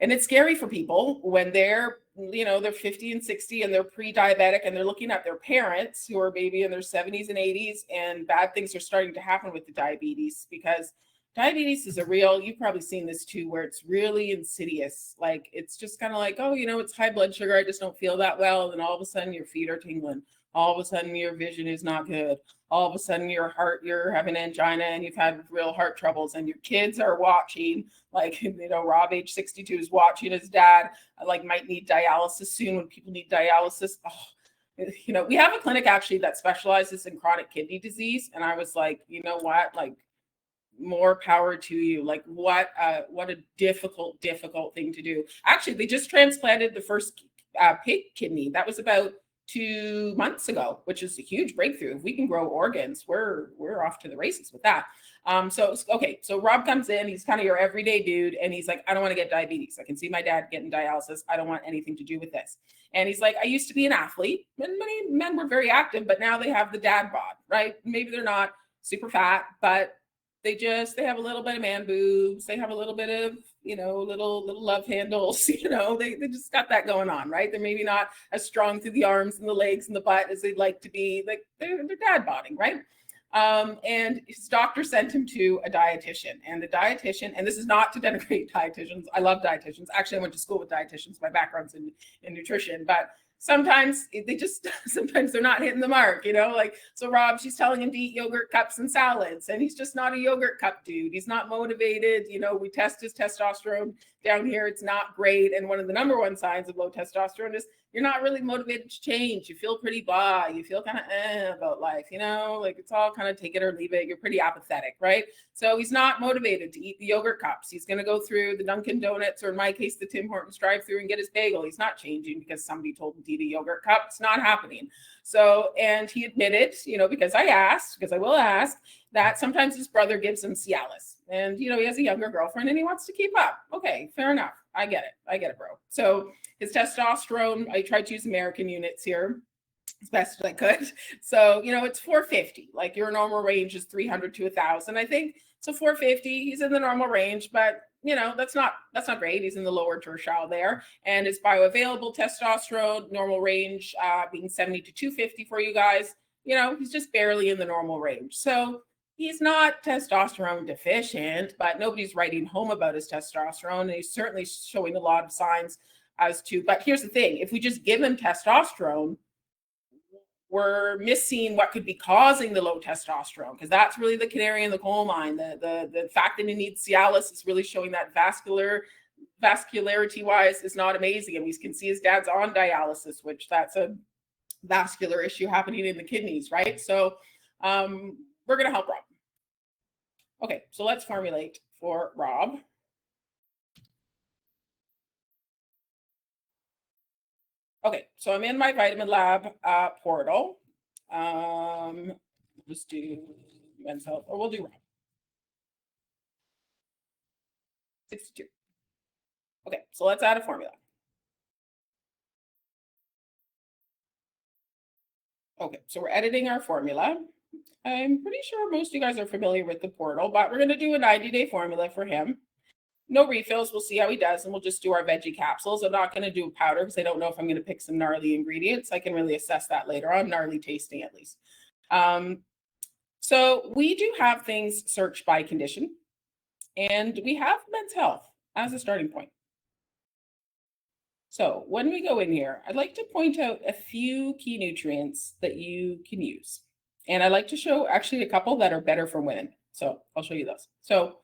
and it's scary for people when they're, you know, they're 50 and 60 and they're pre-diabetic and they're looking at their parents who are maybe in their 70s and 80s, and bad things are starting to happen with the diabetes, because diabetes is a real, you've probably seen this too, where it's really insidious. Like it's just kind of like, oh, you know, it's high blood sugar, I just don't feel that well. And all of a sudden your feet are tingling. All of a sudden your vision is not good. All of a sudden your heart, you're having angina and you've had real heart troubles, and your kids are watching, like, you know, Rob, age 62, is watching his dad, like might need dialysis soon when people need dialysis. Oh, you know, we have a clinic actually that specializes in chronic kidney disease. And I was like, you know what, like more power to you. Like what a difficult thing to do. Actually, they just transplanted the first pig kidney. That was about 2 months ago, which is a huge breakthrough. If we can grow organs, we're off to the races with that. So Rob comes in, he's kind of your everyday dude, and he's like, I don't want to get diabetes. I can see my dad getting dialysis. I don't want anything to do with this. And he's like, I used to be an athlete, and many men were very active, but now they have the dad bod, right? Maybe they're not super fat, but they have a little bit of man boobs. They have a little bit of, you know, little love handles, you know, they just got that going on, right? They're maybe not as strong through the arms and the legs and the butt as they'd like to be. Like they're dad bodding, right? And his doctor sent him to a dietitian, and the dietitian, and this is not to denigrate dietitians. I love dietitians. Actually, I went to school with dietitians. My background's in nutrition, but sometimes they just, sometimes they're not hitting the mark, you know, like, so Rob, she's telling him to eat yogurt cups and salads, and he's just not a yogurt cup dude. He's not motivated. You know, we test his testosterone down here. It's not great. And one of the number one signs of low testosterone is you're not really motivated to change. You feel pretty blah. You feel kind of about life, you know, like it's all kind of take it or leave it. You're pretty apathetic, right? So he's not motivated to eat the yogurt cups. He's going to go through the Dunkin' Donuts, or in my case, the Tim Hortons drive-through, and get his bagel. He's not changing because somebody told him to eat a yogurt cup. It's not happening. So, and he admitted, you know, because I asked, because I will ask, that sometimes his brother gives him Cialis, and, you know, he has a younger girlfriend and he wants to keep up. Okay, fair enough. I get it, bro. So his testosterone, I tried to use American units here as best as I could. So, you know, it's 450, like your normal range is 300 to 1,000, I think. So 450, he's in the normal range, but you know, that's not great. He's in the lower tertile there. And his bioavailable testosterone, normal range being 70 to 250 for you guys, you know, he's just barely in the normal range. So he's not testosterone deficient, but nobody's writing home about his testosterone. And he's certainly showing a lot of signs as to, but here's the thing, if we just give him testosterone, we're missing what could be causing the low testosterone, because that's really the canary in the coal mine. The fact that he needs Cialis is really showing that vascularity wise is not amazing. And we can see his dad's on dialysis, which that's a vascular issue happening in the kidneys, right? So we're going to help Rob. Okay, so let's formulate for Rob. Okay, so I'm in my Vitamin Lab portal. Just do men's health, or we'll do Rob. 62. Okay, so let's add a formula. Okay, so we're editing our formula. I'm pretty sure most of you guys are familiar with the portal, but we're going to do a 90-day formula for him. No refills. We'll see how he does, and we'll just do our veggie capsules. I'm not going to do powder because I don't know if I'm going to pick some gnarly ingredients. I can really assess that later on, gnarly tasting at least. So we do have things searched by condition, and we have men's health as a starting point. So when we go in here, I'd like to point out a few key nutrients that you can use. And I'd like to show actually a couple that are better for women. So I'll show you those. So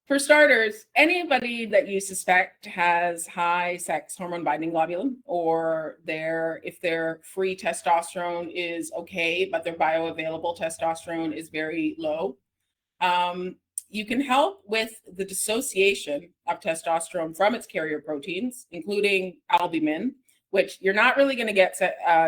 for starters, anybody that you suspect has high sex hormone binding globulin, or if their free testosterone is okay, but their bioavailable testosterone is very low, you can help with the dissociation of testosterone from its carrier proteins, including albumin, which you're not really going to get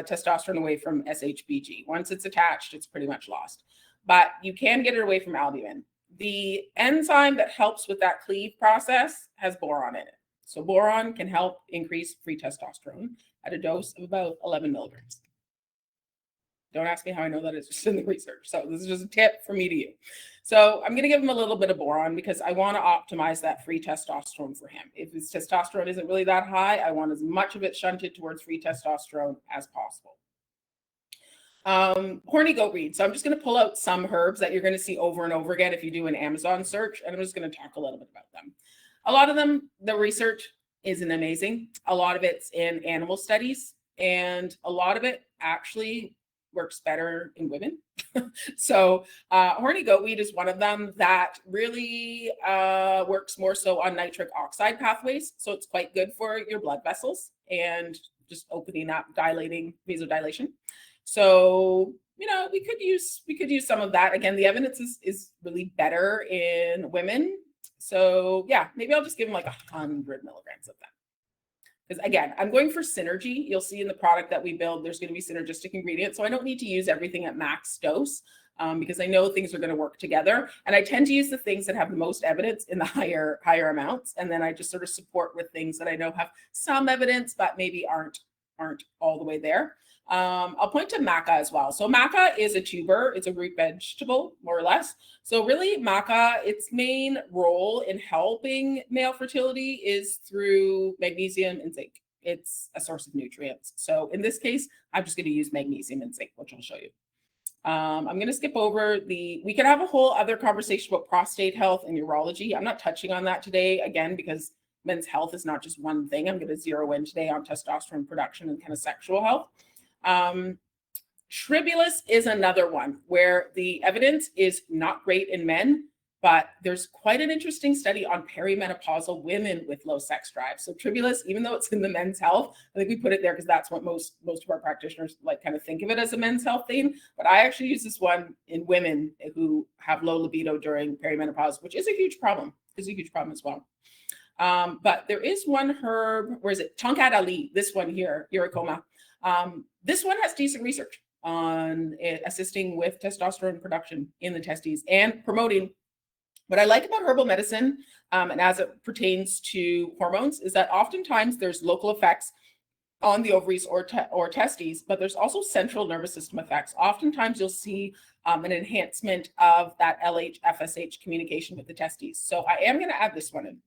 testosterone away from SHBG. Once it's attached, it's pretty much lost. But you can get it away from albumin. The enzyme that helps with that cleave process has boron in it. So boron can help increase free testosterone at a dose of about 11 milligrams. Don't ask me how I know that. It's just in the research. So this is just a tip from me to you. So I'm going to give him a little bit of boron because I want to optimize that free testosterone for him. If his testosterone isn't really that high, I want as much of it shunted towards free testosterone as possible. Horny goatweed. So I'm just going to pull out some herbs that you're going to see over and over again if you do an Amazon search, and I'm just going to talk a little bit about them. A lot of them, the research isn't amazing. A lot of it's in animal studies, and a lot of it actually works better in women. So horny goatweed is one of them that really works more so on nitric oxide pathways. So it's quite good for your blood vessels and just opening up, dilating, vasodilation. So, you know, we could use some of that. Again, the evidence is really better in women. So yeah, maybe I'll just give them like 100 milligrams of that. Because again, I'm going for synergy. You'll see in the product that we build, there's going to be synergistic ingredients. So I don't need to use everything at max dose because I know things are going to work together. And I tend to use the things that have the most evidence in the higher amounts. And then I just sort of support with things that I know have some evidence, but maybe aren't all the way there. I'll point to maca as well. So maca is a tuber. It's a root vegetable, more or less. So really maca, its main role in helping male fertility is through magnesium and zinc. It's a source of nutrients. So in this case, I'm just going to use magnesium and zinc, which I'll show you. I'm going to skip over we could have a whole other conversation about prostate health and urology. I'm not touching on that today, again, because men's health is not just one thing. I'm going to zero in today on testosterone production and kind of sexual health. Tribulus is another one where the evidence is not great in men, but there's quite an interesting study on perimenopausal women with low sex drive. So tribulus, even though it's in the men's health, I think we put it there because that's what most of our practitioners like kind of think of it as a men's health theme. But I actually use this one in women who have low libido during perimenopause, which is a huge problem. Is a huge problem as well. But there is one herb, where is it? Tonkat Ali, this one here, Uricoma. This one has decent research on assisting with testosterone production in the testes and promoting. What I like about herbal medicine, and as it pertains to hormones, is that oftentimes there's local effects on the ovaries or testes, but there's also central nervous system effects. Oftentimes you'll see an enhancement of that LH-FSH communication with the testes. So I am going to add this one in.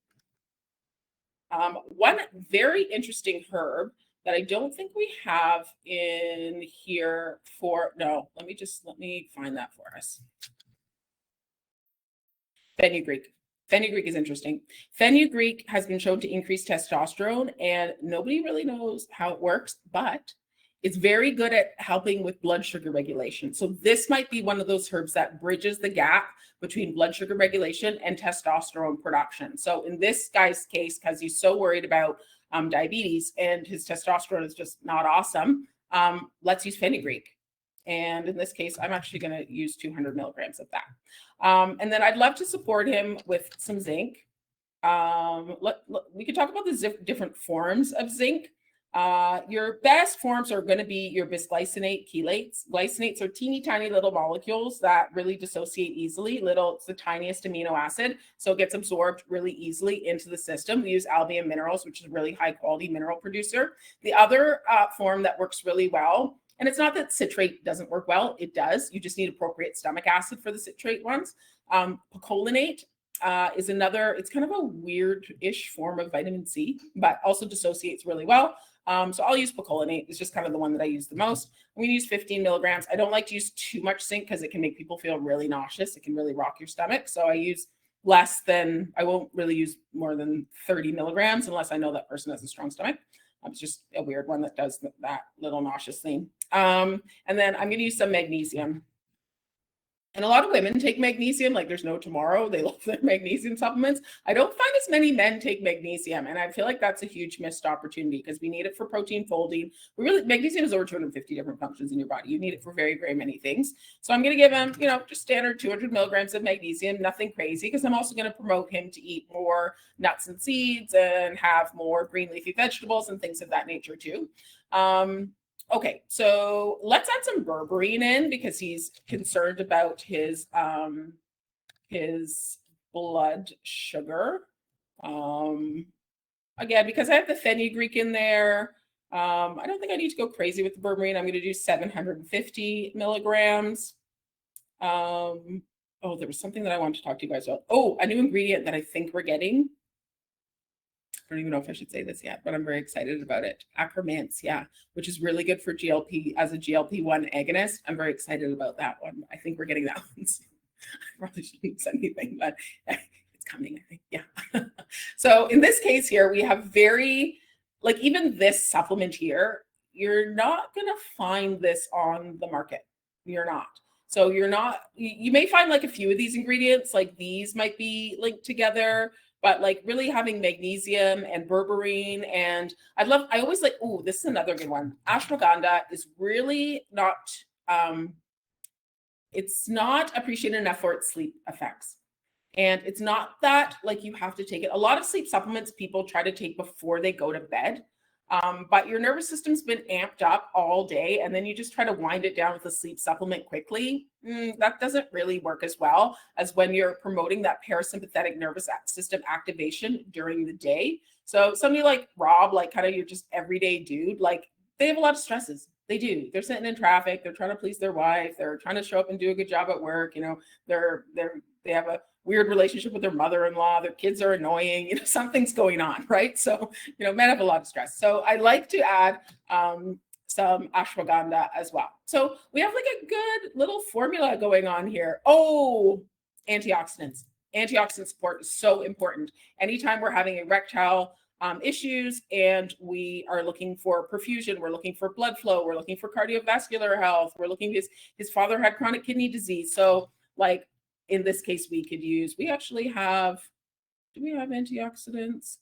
One very interesting herb that I don't think we have in here let me find that for us. Fenugreek. Fenugreek is interesting. Fenugreek has been shown to increase testosterone, and nobody really knows how it works, but it's very good at helping with blood sugar regulation. So this might be one of those herbs that bridges the gap between blood sugar regulation and testosterone production. So in this guy's case, because he's so worried about diabetes and his testosterone is just not awesome, let's use fenugreek. And in this case, I'm actually going to use 200 milligrams of that. And then I'd love to support him with some zinc. We could talk about the different forms of zinc. Your best forms are going to be your bisglycinate chelates. Glycinates are teeny tiny little molecules that really dissociate easily. It's the tiniest amino acid, so it gets absorbed really easily into the system. We use Albion Minerals, which is a really high quality mineral producer. The other form that works really well, and it's not that citrate doesn't work well, it does. You just need appropriate stomach acid for the citrate ones. Picolinate is another, it's kind of a weird-ish form of vitamin C, but also dissociates really well. So I'll use picolinate. It's just kind of the one that I use the most. I'm going to use 15 milligrams. I don't like to use too much zinc because it can make people feel really nauseous. It can really rock your stomach. So I use I won't really use more than 30 milligrams unless I know that person has a strong stomach. It's just a weird one that does that little nauseous thing. And then I'm going to use some magnesium. And a lot of women take magnesium like there's no tomorrow. They love their magnesium supplements. I don't find as many men take magnesium. And I feel like that's a huge missed opportunity because we need it for protein folding. Magnesium has over 250 different functions in your body. You need it for very, very many things. So I'm going to give him, just standard 200 milligrams of magnesium, nothing crazy, because I'm also going to promote him to eat more nuts and seeds and have more green leafy vegetables and things of that nature too. Okay, so let's add some berberine in because he's concerned about his blood sugar. Again, because I have the fenugreek in there, I don't think I need to go crazy with the berberine. I'm going to do 750 milligrams. There was something that I wanted to talk to you guys about. Oh, a new ingredient that I think we're getting. I don't even know if I should say this yet, but I'm very excited about it. Acromance, which is really good for GLP as a GLP-1 agonist. I'm very excited about that one. I think we're getting that one soon. I probably shouldn't say anything, but it's coming, I think. Yeah. So in this case here, we have even this supplement here, you're not going to find this on the market. You're not. So you may find like a few of these ingredients, like these might be linked together. But like really having magnesium and berberine, and I always like, this is another good one. Ashwagandha is really not, it's not appreciated enough for its sleep effects. And it's not that like you have to take it. A lot of sleep supplements people try to take before they go to bed. But your nervous system's been amped up all day, and then you just try to wind it down with a sleep supplement quickly. That doesn't really work as well as when you're promoting that parasympathetic nervous system activation during the day. So somebody like Rob, like kind of your just everyday dude, like they have a lot of stresses. They do. They're sitting in traffic. They're trying to please their wife. They're trying to show up and do a good job at work. They have a weird relationship with their mother-in-law. Their kids are annoying. Something's going on, right? So, men have a lot of stress. So I like to add some ashwagandha as well. So we have like a good little formula going on here. Oh, antioxidants. Antioxidant support is so important. Anytime we're having erectile issues and we are looking for perfusion, we're looking for blood flow, we're looking for cardiovascular health, we're looking, his father had chronic kidney disease. So like in this case, we actually have, do we have antioxidants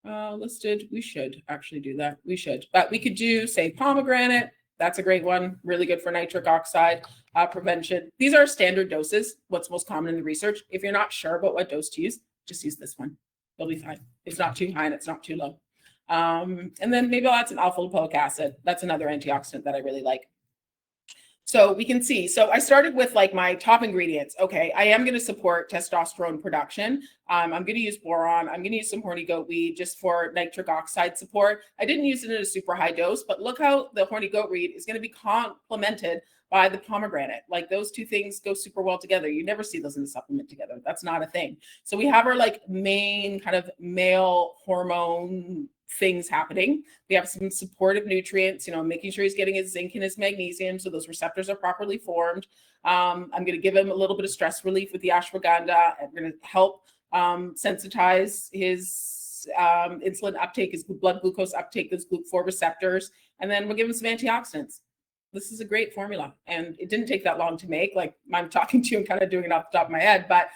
listed? We should actually do that. We should, but we could do, say, pomegranate. That's a great one. Really good for nitric oxide prevention. These are standard doses. What's most common in the research. If you're not sure about what dose to use, just use this one. You'll be fine. It's not too high and it's not too low. And then maybe I'll add some alpha lipoic acid. That's another antioxidant that I really like. So we can see, so I started with like my top ingredients. Okay, I am going to support testosterone production. I'm going to use boron. I'm going to use some horny goat weed just for nitric oxide support. I didn't use it in a super high dose, but look how the horny goat weed is going to be complemented by the pomegranate. Like those two things go super well together. You never see those in a supplement together. That's not a thing. So we have our like main kind of male hormone things happening. We have some supportive nutrients, making sure he's getting his zinc and his magnesium so those receptors are properly formed. I'm going to give him a little bit of stress relief with the ashwagandha. I'm going to help sensitize his insulin uptake, his blood glucose uptake, those GLUT4 receptors, and then we'll give him some antioxidants. This is a great formula, and it didn't take that long to make. Like I'm talking to you and kind of doing it off the top of my head, but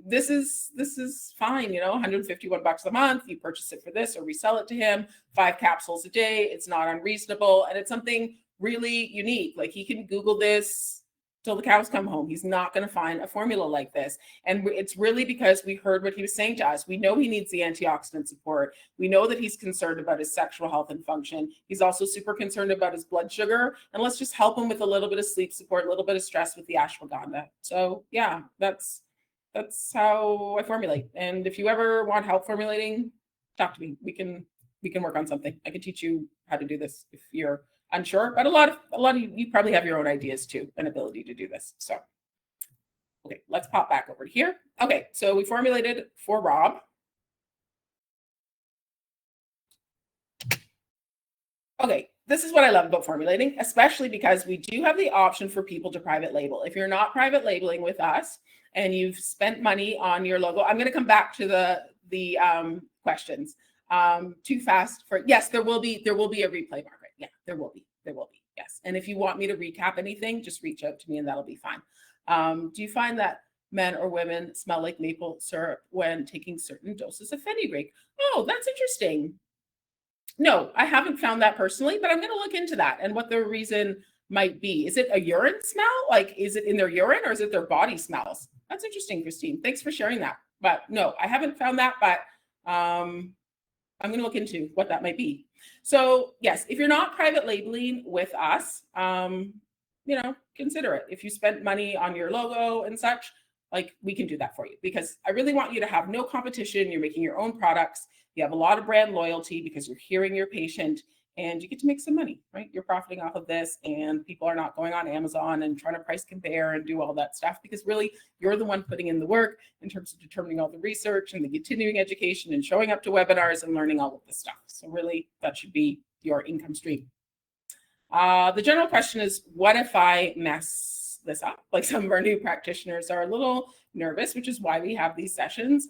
this is fine. $151 a month. You purchase it for this or resell it to him. 5 capsules a day. It's not unreasonable, and it's something really unique. Like he can Google this till the cows come home. He's not going to find a formula like this. And it's really because we heard what he was saying to us. We know he needs the antioxidant support. We know that he's concerned about his sexual health and function. He's also super concerned about his blood sugar. And let's just help him with a little bit of sleep support, a little bit of stress with the ashwagandha. So yeah, that's how I formulate. And if you ever want help formulating, talk to me. We can work on something. I can teach you how to do this if you're unsure, but a lot of you probably have your own ideas too, and ability to do this. So, okay, let's pop back over here. Okay, so we formulated for Rob. Okay, this is what I love about formulating, especially because we do have the option for people to private label. If you're not private labeling with us and you've spent money on your logo, I'm going to come back to the questions. Too fast for, yes, there will be a replay, Margaret. Yeah, there will be, yes. And if you want me to recap anything, just reach out to me and that'll be fine. Do you find that men or women smell like maple syrup when taking certain doses of fenugreek? Oh, that's interesting. No, I haven't found that personally, but I'm going to look into that and what the reason might be. Is it a urine smell? Like, is it in their urine or is it their body smells? That's interesting, Christine. Thanks for sharing that. But no, I haven't found that, but I'm going to look into what that might be. So yes, if you're not private labeling with us, consider it. If you spent money on your logo and such, like we can do that for you because I really want you to have no competition. You're making your own products. You have a lot of brand loyalty because you're hearing your patient and you get to make some money, right? You're profiting off of this and people are not going on Amazon and trying to price compare and do all that stuff because really you're the one putting in the work in terms of determining all the research and the continuing education and showing up to webinars and learning all of this stuff. So really that should be your income stream. The general question is, what if I mess this up? Like some of our new practitioners are a little nervous, which is why we have these sessions.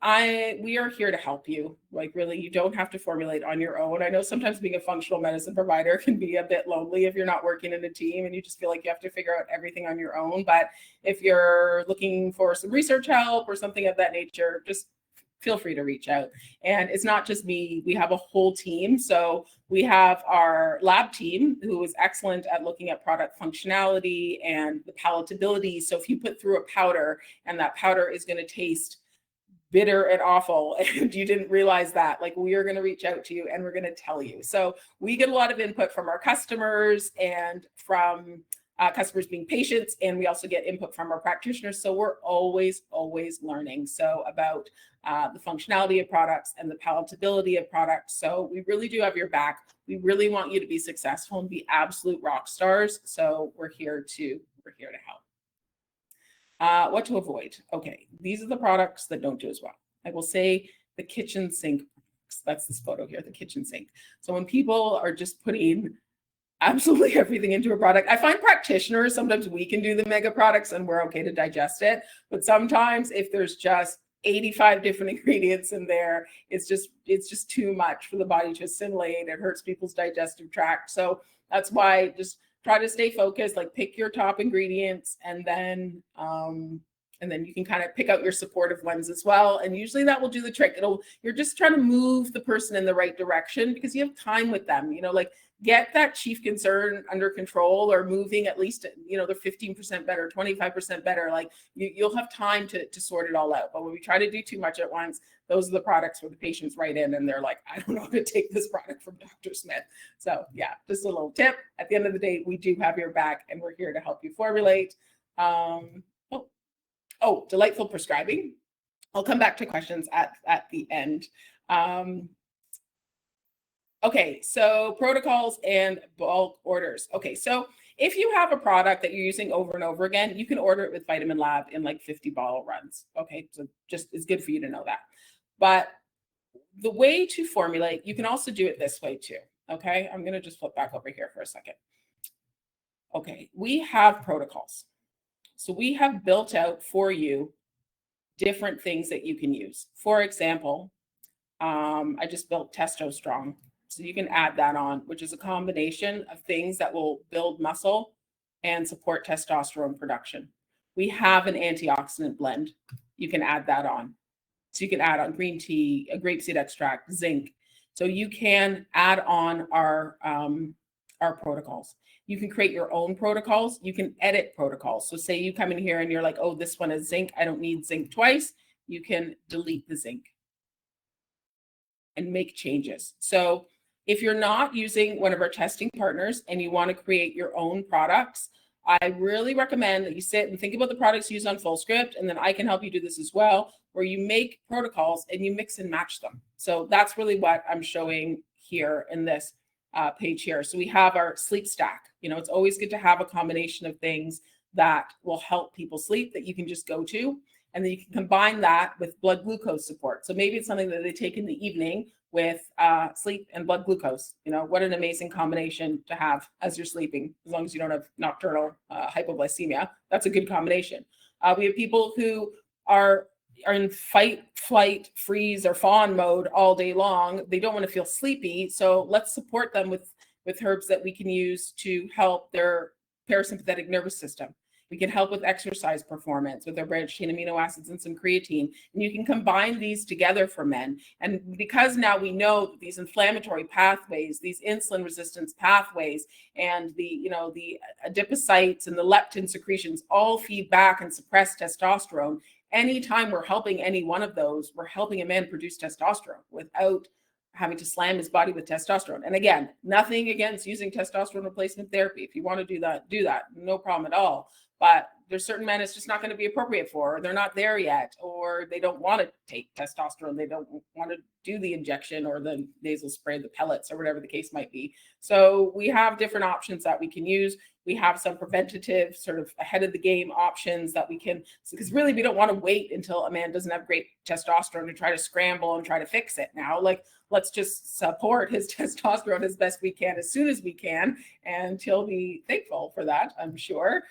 We are here to help you. Like really, you don't have to formulate on your own. I know sometimes being a functional medicine provider can be a bit lonely if you're not working in a team and you just feel like you have to figure out everything on your own. But if you're looking for some research help or something of that nature, just feel free to reach out. And it's not just me, we have a whole team. So we have our lab team who is excellent at looking at product functionality and the palatability. So if you put through a powder and that powder is going to taste bitter and awful and you didn't realize that, like we are going to reach out to you and we're going to tell you. So we get a lot of input from our customers and from customers being patients, and we also get input from our practitioners. So we're always learning. So about the functionality of products and the palatability of products. So we really do have your back. We really want you to be successful and be absolute rock stars. So we're here to help. What to avoid? Okay, these are the products that don't do as well. I will say the kitchen sink products. products. That's this photo here, the kitchen sink. So when people are just putting absolutely everything into a product, I find practitioners, sometimes we can do the mega products and we're okay to digest it. But sometimes if there's just 85 different ingredients in there, it's just too much for the body to assimilate. It hurts people's digestive tract. So that's why just try to stay focused, like pick your top ingredients, and then you can kind of pick out your supportive ones as well. And usually that will do the trick. You're just trying to move the person in the right direction because you have time with them, like get that chief concern under control, or moving at least, they're 15% better, 25% better. Like you'll have time to sort it all out. But when we try to do too much at once, those are the products where the patients write in and they're like, I don't know how to take this product from Dr. Smith. So yeah, just a little tip. At the end of the day, we do have your back and we're here to help you formulate. Delightful prescribing. I'll come back to questions at the end. Okay, so protocols and bulk orders. Okay, so if you have a product that you're using over and over again, you can order it with Vitamin Lab in like 50 bottle runs. Okay, so just it's good for you to know that. But the way to formulate, you can also do it this way too. Okay, I'm going to just flip back over here for a second. Okay, we have protocols. So we have built out for you different things that you can use. For example, I just built Testosterone. So you can add that on, which is a combination of things that will build muscle and support testosterone production. We have an antioxidant blend. You can add that on. So you can add on green tea, a grapeseed extract, zinc. So you can add on our protocols. You can create your own protocols. You can edit protocols. So say you come in here and you're like, oh, this one is zinc. I don't need zinc twice. You can delete the zinc and make changes. So if you're not using one of our testing partners and you want to create your own products, I really recommend that you sit and think about the products used on FullScript, and then I can help you do this as well, where you make protocols and you mix and match them. So that's really what I'm showing here in this page here. So we have our sleep stack. It's always good to have a combination of things that will help people sleep that you can just go to. And then you can combine that with blood glucose support. So maybe it's something that they take in the evening with sleep and blood glucose. What an amazing combination to have as you're sleeping, as long as you don't have nocturnal hypoglycemia. That's a good combination. We have people who are in fight, flight, freeze, or fawn mode all day long. They don't want to feel sleepy. So let's support them with herbs that we can use to help their parasympathetic nervous system. We can help with exercise performance with our branched chain amino acids and some creatine. And you can combine these together for men. And because now we know that these inflammatory pathways, these insulin resistance pathways, and the adipocytes and the leptin secretions all feed back and suppress testosterone. Anytime we're helping any one of those, we're helping a man produce testosterone without having to slam his body with testosterone. And again, nothing against using testosterone replacement therapy. If you want to do that, no problem at all. But there's certain men it's just not going to be appropriate for, or they're not there yet, or they don't want to take testosterone. They don't want to do the injection or the nasal spray, the pellets, or whatever the case might be. So we have different options that we can use. We have some preventative, sort of ahead of the game options that we can, because really we don't want to wait until a man doesn't have great testosterone to try to scramble and try to fix it now. Like, let's just support his testosterone as best we can, as soon as we can, and he'll be thankful for that, I'm sure.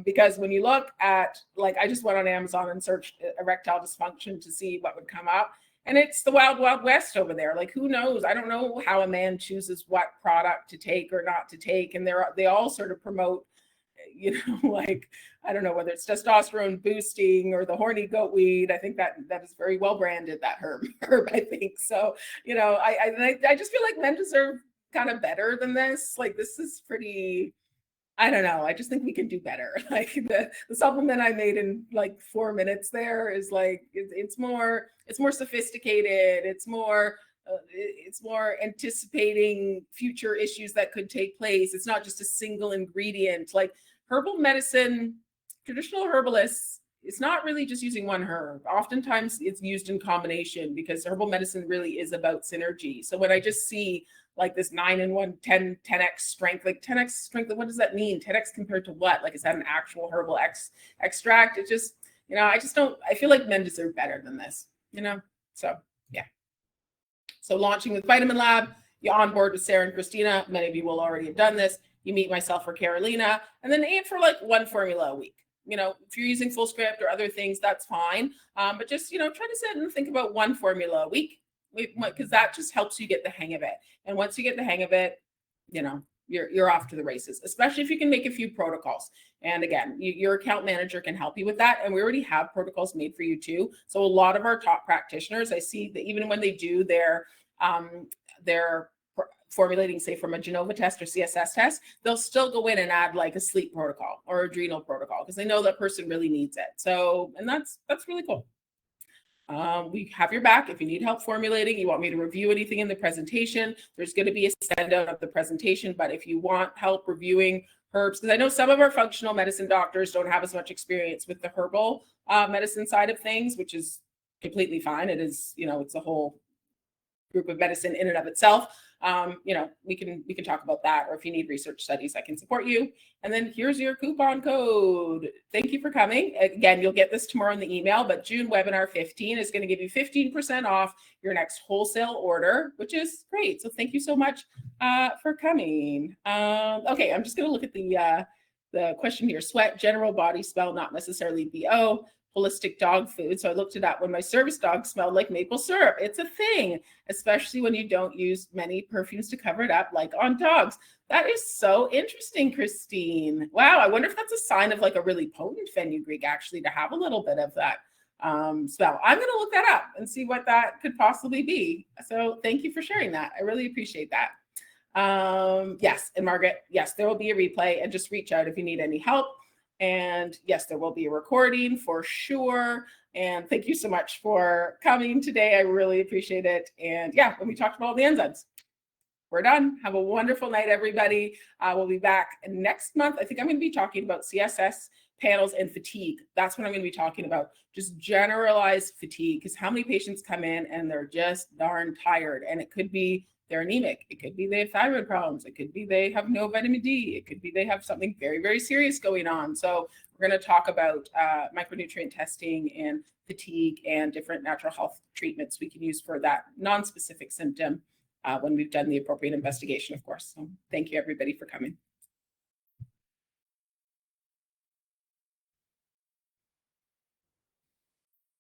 Because when you look at, like, I just went on Amazon and searched erectile dysfunction to see what would come up. And it's the wild, wild west over there. Like, who knows? I don't know how a man chooses what product to take or not to take. And they all sort of promote, like, I don't know whether it's testosterone boosting or the horny goat weed. I think that is very well branded, that herb, I think. So, I just feel like men deserve kind of better than this. Like, this is pretty, I don't know. I just think we can do better. Like the supplement I made in like 4 minutes there is like, it's more sophisticated. It's more anticipating future issues that could take place. It's not just a single ingredient. Like herbal medicine, traditional herbalists, it's not really just using one herb. Oftentimes it's used in combination because herbal medicine really is about synergy. So when I just see like this 9-in-1, 10x strength, like 10x strength, what does that mean? 10x compared to what? Like, is that an actual herbal extract? It just, I feel like men deserve better than this, so yeah. So launching with Vitamin Lab, you onboard with Sarah and Christina. Many of you will already have done this. You meet myself or Carolina, and then aim for like one formula a week. You know, if you're using full script or other things, that's fine. But just, you know, try to sit and think about one formula a week, because that just helps you get the hang of it. And once you get the hang of it, you know, you're off to the races, especially if you can make a few protocols. And again, your account manager can help you with that. And we already have protocols made for you too. So a lot of our top practitioners, I see that even when they do their formulating, say from a Genova test or CSS test, they'll still go in and add like a sleep protocol or adrenal protocol because they know that person really needs it. So, and that's really cool. We have your back. If you need help formulating, you want me to review anything in the presentation, there's going to be a standout of the presentation. But if you want help reviewing herbs, because I know some of our functional medicine doctors don't have as much experience with the herbal medicine side of things, which is completely fine. It is, you know, it's a whole group of medicine in and of itself. You know, we can talk about that, or if you need research studies, I can support you. And then here's your coupon code. Thank you for coming. Again, you'll get this tomorrow in the email, but June webinar 15 is going to give you 15% off your next wholesale order, which is great. So thank you so much for coming. Okay, I'm just going to look at the question here. Sweat, general body smell, not necessarily BO. Holistic dog food. So I looked it up. When my service dog smelled like maple syrup, it's a thing, especially when you don't use many perfumes to cover it up, like on dogs. That is so interesting, Christine. Wow, I wonder if that's a sign of like a really potent fenugreek, actually, to have a little bit of that smell. I'm going to look that up and see what that could possibly be. So thank you for sharing that. I really appreciate that. Yes, and Margaret, yes, there will be a replay, and just reach out if you need any help. And yes, there will be a recording for sure. And thank you so much for coming today. I really appreciate it. And yeah, when we talked about all the enzymes, we're done. Have a wonderful night, everybody. We'll be back next month. I think I'm going to be talking about CSS panels and fatigue. That's what I'm going to be talking about. Just generalized fatigue, because how many patients come in and they're just darn tired, and it could be they're anemic. It could be they have thyroid problems. It could be they have no vitamin D. It could be they have something very, very serious going on. So we're going to talk about micronutrient testing and fatigue and different natural health treatments we can use for that non-specific symptom when we've done the appropriate investigation, of course. So thank you, everybody, for coming.